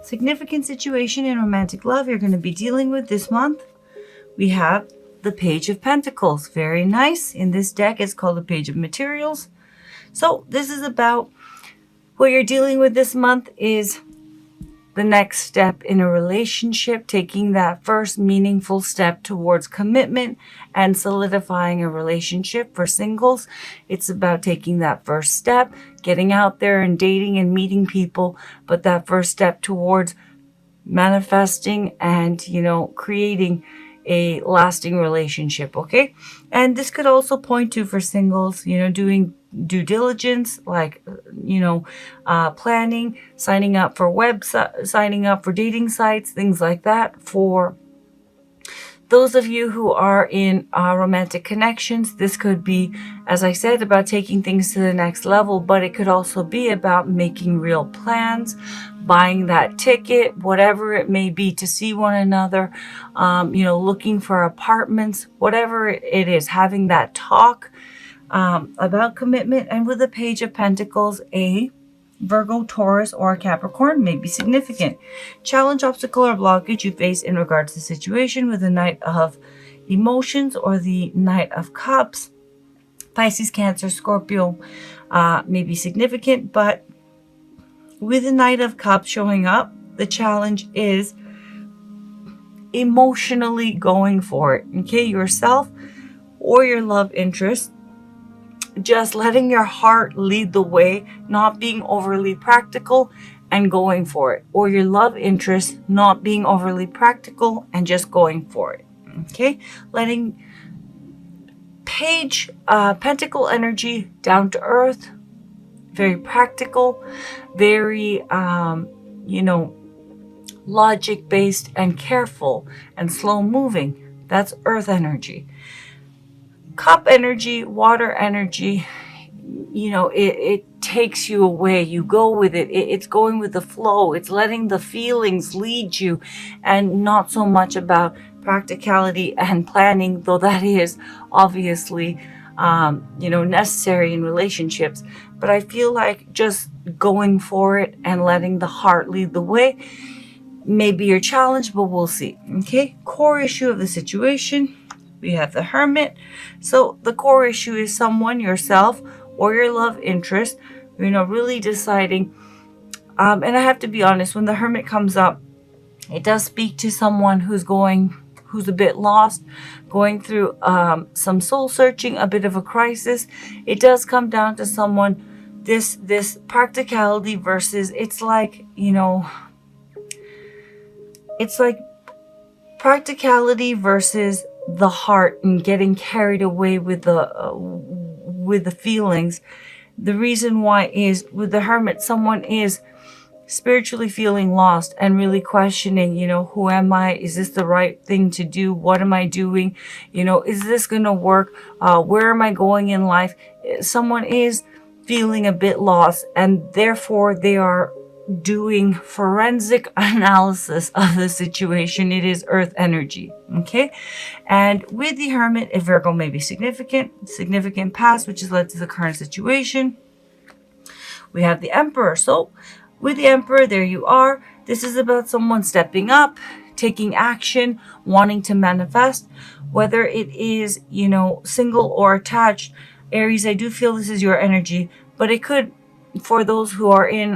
Significant situation in romantic love you're going to be dealing with this month. We have the Page of Pentacles. Very nice. In this deck, it's called the Page of Materials. So this is about what you're dealing with this month is the next step in a relationship, taking that first meaningful step towards commitment and solidifying a relationship. For singles, it's about taking that first step, getting out there and dating and meeting people, but that first step towards manifesting and, creating a lasting relationship, okay? And this could also point to, for singles, doing due diligence, like, planning, signing up for dating sites, things like that. For those of you who are in romantic connections, this could be, as I said, about taking things to the next level, but it could also be about making real plans, buying that ticket, whatever it may be, to see one another, looking for apartments, whatever it is, having that talk about commitment. And with the Page of Pentacles, a Virgo, Taurus, or Capricorn may be significant. Challenge, obstacle, or blockage you face in regards to the situation with the Knight of Emotions or the Knight of Cups. Pisces, Cancer, Scorpio may be significant, but with the Knight of Cups showing up, the challenge is emotionally going for it, okay? Yourself or your love interest, just letting your heart lead the way, not being overly practical and going for it, or your love interest not being overly practical and just going for it, okay? Letting Page Pentacle energy down to earth, very practical, very logic based and careful and slow moving. That's earth energy. Cup energy, water energy, it takes you away. You go with it. It's going with the flow. It's letting the feelings lead you, and not so much about practicality and planning, though that is obviously, necessary in relationships. But I feel like just going for it and letting the heart lead the way may be your challenge, but we'll see. Okay, core issue of the situation. We have the Hermit. So the core issue is someone, yourself, or your love interest, really deciding. And I have to be honest, when the Hermit comes up, it does speak to someone who's a bit lost, going through some soul searching, a bit of a crisis. It does come down to someone, this practicality versus, it's like practicality versus the heart and getting carried away with the feelings. The reason why is with the Hermit, someone is spiritually feeling lost and really questioning, who am I? Is this the right thing to do? What am I doing? Is this going to work? Where am I going in life? Someone is feeling a bit lost, and therefore they are doing forensic analysis of the situation. It is earth energy, okay? And with the Hermit, a Virgo may be significant past, which has led to the current situation. We have the Emperor. So with the Emperor, there you are. This is about someone stepping up, taking action, wanting to manifest, whether it is, single or attached. Aries, I do feel this is your energy, but it could, for those who are in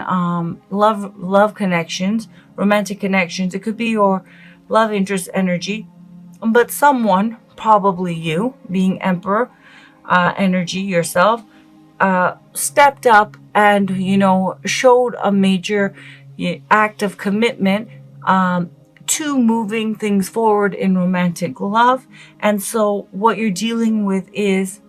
love connections, romantic connections, it could be your love interest energy, but someone, probably you, being Emperor energy yourself, stepped up and, showed a major act of commitment to moving things forward in romantic love. And so what you're dealing with is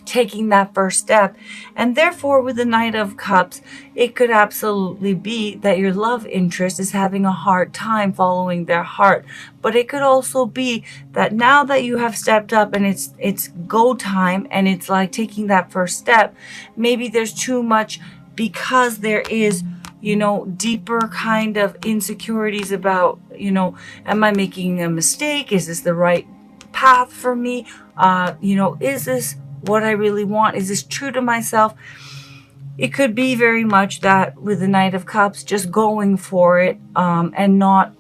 taking that first step. And therefore, with the Knight of Cups, it could absolutely be that your love interest is having a hard time following their heart. But it could also be that now that you have stepped up and it's go time, and it's like taking that first step, maybe there's too much, because there is, deeper kind of insecurities about, am I making a mistake? Is this the right path for me? Is this what I really want? Is this true to myself? it could be very much that with the Knight of Cups, just going for it, and not,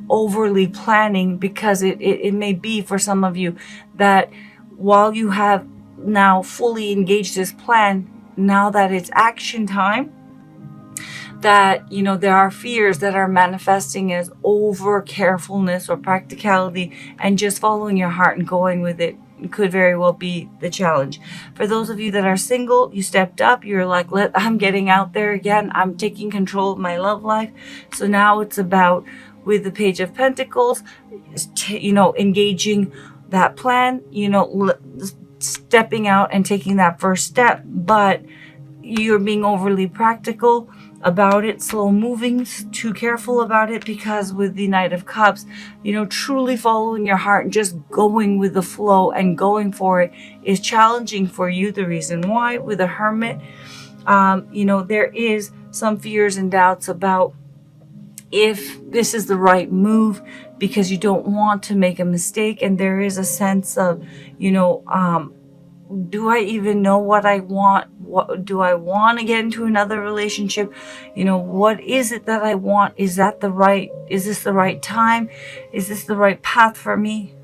overly planning, because it may be for some of you that while you have now fully engaged this plan, now that it's action time, that there are fears that are manifesting as over carefulness or practicality, and just following your heart and going with it could very well be the challenge. For those of you that are single, you stepped up, you're like, I'm getting out there again, I'm taking control of my love life. So now it's about, with the Page of Pentacles, engaging that plan, stepping out and taking that first step, but you're being overly practical about it, slow moving, too careful about it, because with the Knight of Cups, truly following your heart and just going with the flow and going for it is challenging for you. The reason why, with the Hermit, there is some fears and doubts about if this is the right move, because you don't want to make a mistake, and there is a sense of, do I even know what I want? What do I want to get into another relationship? What is it that I want? Is this the right time? Is this the right path for me?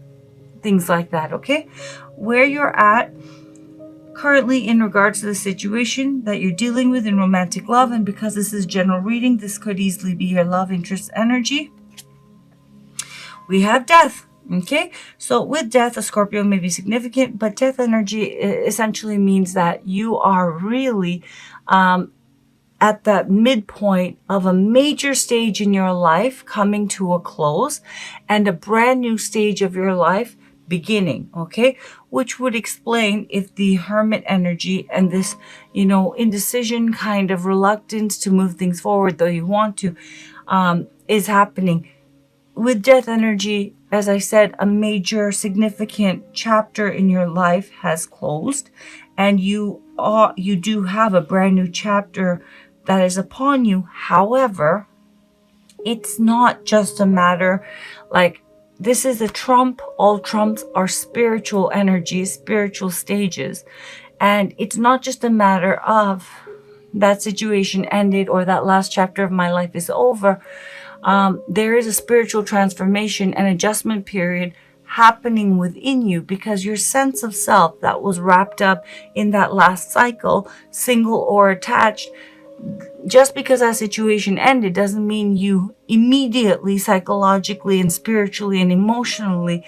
Things like that, okay? Where you're at currently in regards to the situation that you're dealing with in romantic love, and because this is general reading, this could easily be your love interest energy. We have Death. Okay, so with Death, a Scorpio may be significant, but Death energy essentially means that you are really at that midpoint of a major stage in your life coming to a close, and a brand new stage of your life beginning, okay? Which would explain if the Hermit energy and this, indecision, kind of reluctance to move things forward, though you want to, is happening. With Death energy, as I said, a major significant chapter in your life has closed, and you do have a brand new chapter that is upon you. However, it's not just a matter like, this is a trump. All trumps are spiritual energies, spiritual stages. And it's not just a matter of that situation ended or that last chapter of my life is over. There is a spiritual transformation and adjustment period happening within you, because your sense of self that was wrapped up in that last cycle, single or attached, just because that situation ended doesn't mean you immediately psychologically and spiritually and emotionally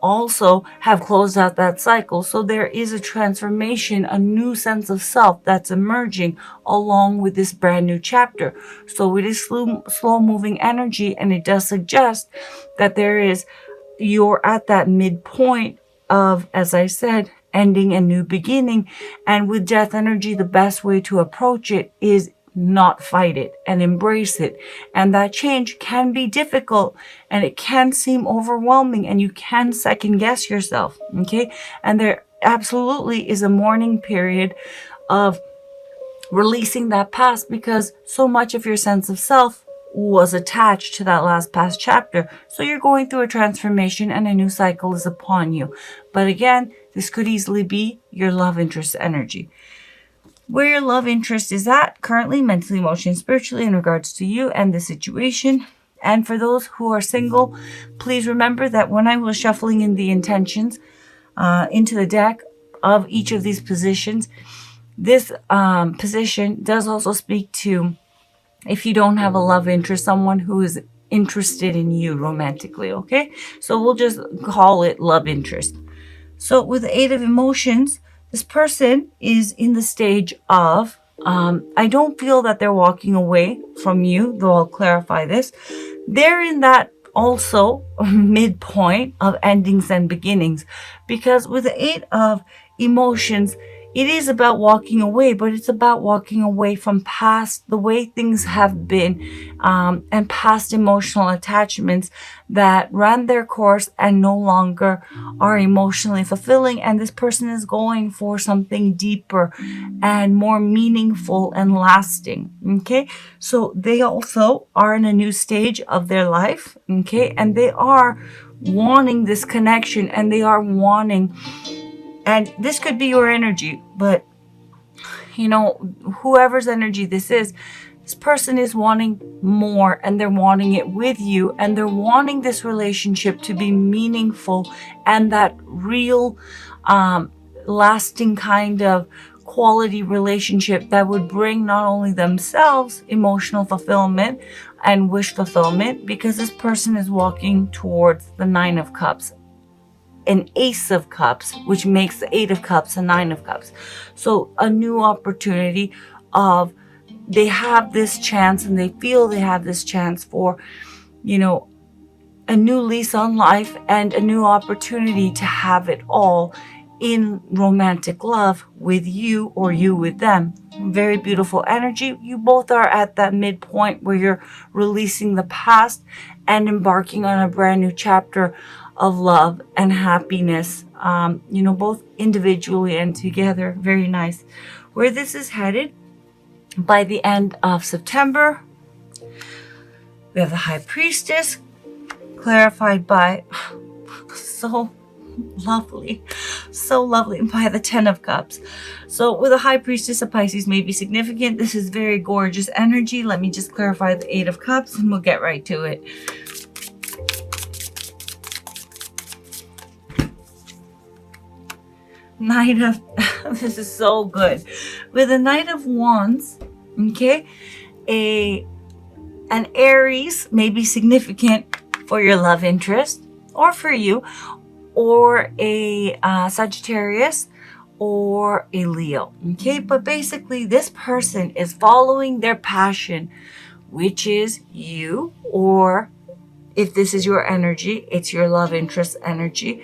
also have closed out that cycle. So there is a transformation, a new sense of self that's emerging along with this brand new chapter. So it is slow moving energy, and it does suggest that you're at that midpoint of, as I said, ending and new beginning. And with Death energy, the best way to approach it is not fight it and embrace it. And that change can be difficult, and it can seem overwhelming, and you can second guess yourself. Okay. And there absolutely is a mourning period of releasing that past, because so much of your sense of self was attached to that last past chapter. So you're going through a transformation, and a new cycle is upon you. But again, this could easily be your love interest energy. Where your love interest is at currently, mentally, emotionally, spiritually, in regards to you and the situation. And for those who are single, please remember that when I was shuffling in the intentions into the deck of each of these positions, this position does also speak to, if you don't have a love interest, someone who is interested in you romantically, okay? So we'll just call it love interest. So with the Eight of Emotions, this person is in the stage of, I don't feel that they're walking away from you, though I'll clarify this. They're in that also midpoint of endings and beginnings, because with the Eight of Emotions, it is about walking away, but it's about walking away from past, the way things have been, and past emotional attachments that ran their course and no longer are emotionally fulfilling. And this person is going for something deeper and more meaningful and lasting. Okay. So they also are in a new stage of their life. Okay. And they are wanting this connection, and they are wanting, and this could be your energy, but whoever's energy this person is wanting more, and they're wanting it with you, and they're wanting this relationship to be meaningful and that real, lasting kind of quality relationship that would bring not only themselves emotional fulfillment and wish fulfillment, because this person is walking towards the Nine of Cups, an Ace of Cups, which makes the Eight of Cups a Nine of Cups. So a new opportunity of, they have this chance, and they feel they have this chance for, a new lease on life and a new opportunity to have it all in romantic love with you, or you with them. Very beautiful energy. You both are at that midpoint where you're releasing the past and embarking on a brand new chapter of love and happiness, both individually and together. Very nice. Where this is headed, by the end of September, we have the High Priestess, clarified by so lovely by the Ten of Cups. So with a High Priestess, a Pisces may be significant. This is very gorgeous energy. Let me just clarify the Eight of Cups and we'll get right to it. Knight of this is so good. With the Knight of Wands, okay, an Aries may be significant for your love interest or for you, or a Sagittarius or a Leo, okay? But basically this person is following their passion, which is you, or if this is your energy, it's your love interest energy,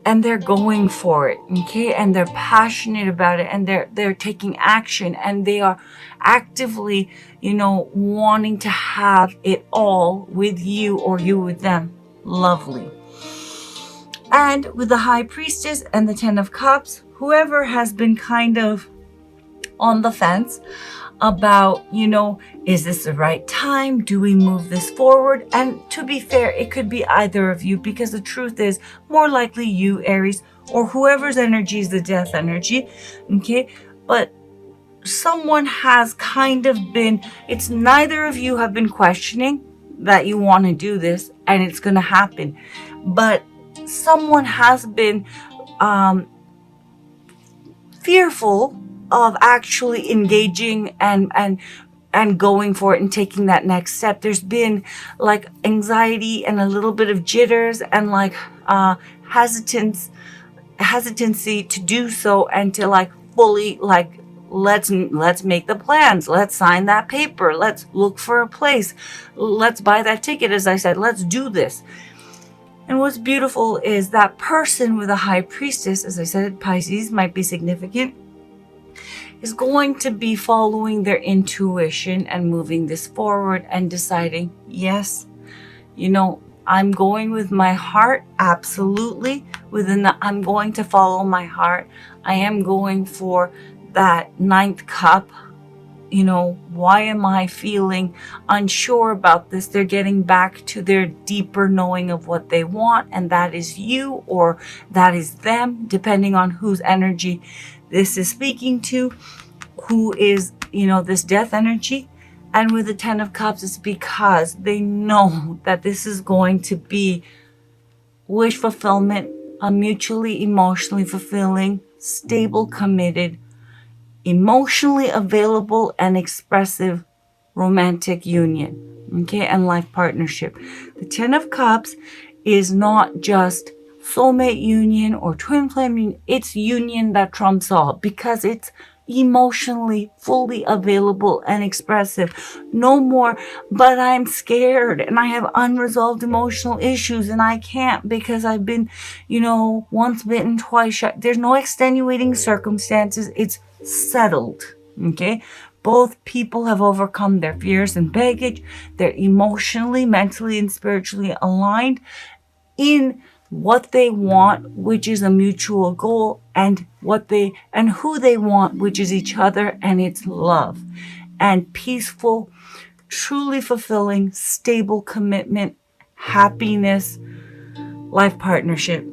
and they're going for it, okay? And they're passionate about it, and they're taking action, and they are actively, wanting to have it all with you, or you with them. Lovely. And with the High Priestess and the Ten of Cups, whoever has been kind of on the fence about, is this the right time? Do we move this forward? And to be fair, it could be either of you, because the truth is more likely you, Aries, or whoever's energy is the death energy, okay? But someone has kind of been, it's neither of you have been questioning that you want to do this and it's going to happen, but someone has been fearful of actually engaging and going for it and taking that next step. There's been like anxiety and a little bit of jitters and like hesitancy to do so, and to like fully like, let's make the plans, let's sign that paper, let's look for a place, let's buy that ticket, as I said, let's do this. And what's beautiful is that person with a High Priestess, as I said, Pisces might be significant, is going to be following their intuition and moving this forward and deciding, yes, I'm going with my heart, absolutely. I'm going to follow my heart. I am going for that Ninth Cup. Why am I feeling unsure about this? They're getting back to their deeper knowing of what they want, and that is you, or that is them, depending on whose energy this is speaking to, who is, this death energy. And with the Ten of Cups, it's because they know that this is going to be wish fulfillment, a mutually emotionally fulfilling, stable, committed, emotionally available and expressive romantic union, okay, and life partnership. The Ten of Cups is not just soulmate union or twin flame union. It's union that trumps all, because it's emotionally fully available and expressive. No more, but I'm scared and I have unresolved emotional issues and I can't because I've been, once bitten, twice shy. There's no extenuating circumstances. It's settled, okay? Both people have overcome their fears and baggage. They're emotionally, mentally, and spiritually aligned in what they want, which is a mutual goal, and who they want, which is each other, and it's love and peaceful, truly fulfilling, stable commitment, happiness, life partnership.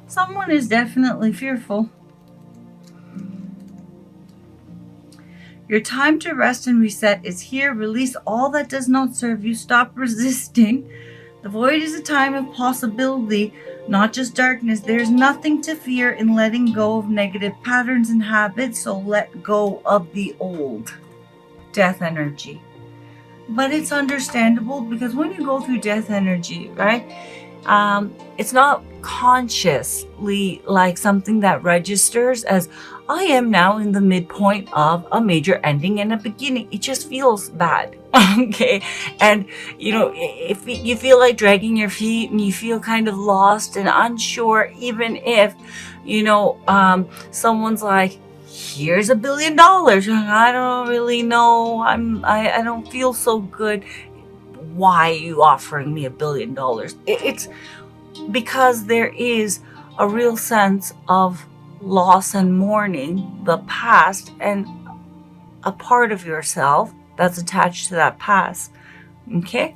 Someone is definitely fearful. Your time to rest and reset is here. Release all that does not serve you. Stop resisting. The void is a time of possibility, not just darkness. There's nothing to fear in letting go of negative patterns and habits, so let go of the old. Death energy. But it's understandable because when you go through death energy, right, it's not consciously like something that registers as I am now in the midpoint of a major ending and a beginning. It just feels bad. Okay. And, if you feel like dragging your feet and you feel kind of lost and unsure, even if, someone's like, here's $1 billion. I don't really know. I don't feel so good. Why are you offering me $1 billion? It's because there is a real sense of loss and mourning the past and a part of yourself that's attached to that past. Okay?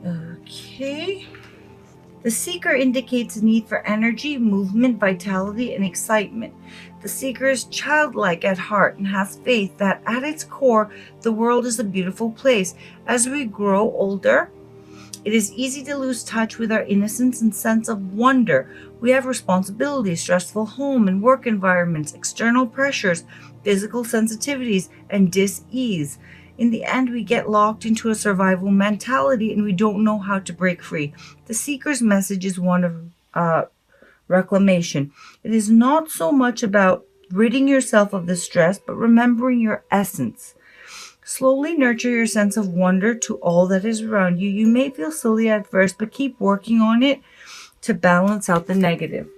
Okay. The seeker indicates a need for energy, movement, vitality, and excitement. The seeker is childlike at heart and has faith that at its core, the world is a beautiful place. As we grow older, it is easy to lose touch with our innocence and sense of wonder. We have responsibilities, stressful home and work environments, external pressures, physical sensitivities, and dis-ease. In the end, we get locked into a survival mentality and we don't know how to break free. The seeker's message is one of reclamation. It is not so much about ridding yourself of the stress, but remembering your essence. Slowly nurture your sense of wonder to all that is around you. You may feel silly at first, but keep working on it to balance out the negative.